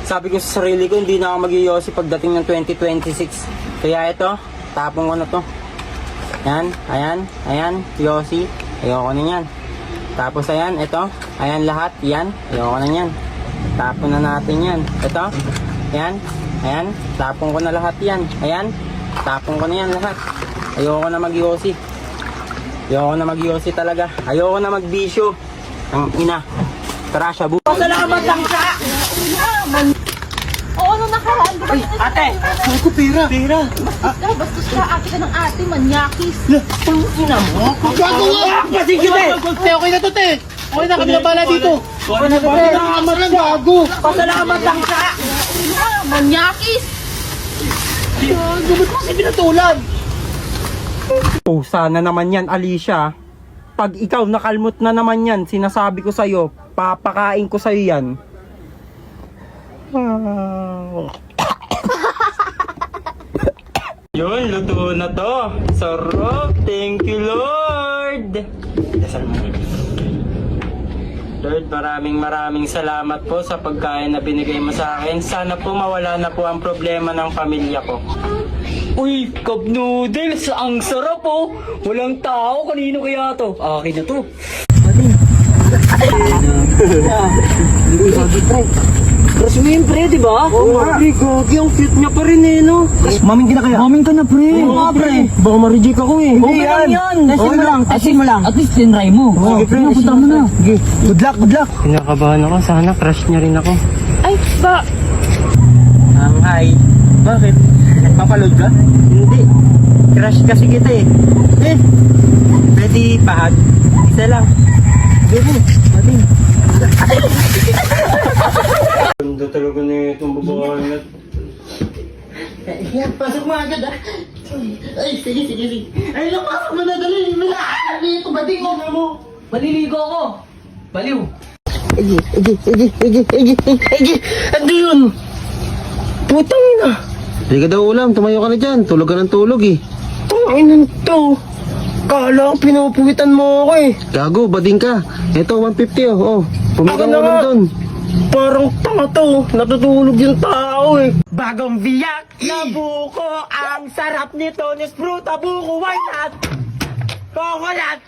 Sabi ko sa sarili ko, hindi na ako mag-yosi pagdating ng 2026. Kaya ito, tapong ko na to. Yan, ayan, yosi. Ayoko na yan. Tapos ayan, ito, ayan lahat, yan. Ayoko na yan. Tapon na natin yan. Ito, ayan, tapong ko na lahat yan. Ayan, tapong ko na yan lahat. Ayoko na mag-yosi. Ayoko na mag-yosi talaga. Ayoko na mag-bisyo. Ang ina. Trasha, bu. Salamat lang sa! Oo, ano nakaraan? Ay, ate! Saan ko pera? Pera? Bastos ka, ate ka ng ate, manyakis. Ina mo. Gago nga! Kasi kita eh! Okay na to, te! Okay na, kami na pala dito. Okay na, te. Salamat lang, gago! Pasalamat lang sa... Manyakis! Gago, ba't mo kasi pinatulan? Oh, sana naman yan, Alicia. Pag ikaw nakalmot na naman yan, sinasabi ko sa'yo, papakain ko sa'yo yan. Yun, luto na to. Sarap. Thank you, Lord. Dasal mo. Lord, maraming salamat po sa pagkain na binigay mo sa akin. Sana po mawala na po ang problema ng pamilya ko. Uy, cup noodles! Ang sarap oh! Walang tao, kanino kaya to? Akin na to. Crush mo yun, pre, di ba? Oo nga. Gogi, ang cute niya pa rin eh, no? Maming ka na kaya? Maming ka na, pre. Oo nga, pre. Baka ma-reject ako eh. Okay lang yan. Okay lang. Asin mo lang. At least tinry mo. Sige, pre. Punta mo na. Sige. Good luck, good luck. Kinakabahan ako. Sana crush niya rin ako. Ay, ba? Hi. Bakit? Nagpapaload ka? Hindi. Crush kasi kita eh. Pwede pahag? Isa lang. Sige, pwede. Ganda talaga na itong babae na. Pasok mo agad, ah. Ay, sige. Ay, pasok mo na, dali. Ito, bading mo. Maliligo ako. Baliw. Ano yun? Putang ina. Hindi ka daw ulam, tumayo ka na dyan. Tulog ka ng tulog eh. Tanginan to. Kala ko pinupuwitan mo ako eh. Gago, bading ka. Ito, 150 oh. Oh, pumili ka Ako na ulam nga. doon. Parang tanga to. Natutulog yung tao eh. Bagong biyak na buko. Ang sarap nito. Nisfruta buko. Why not? Coconut.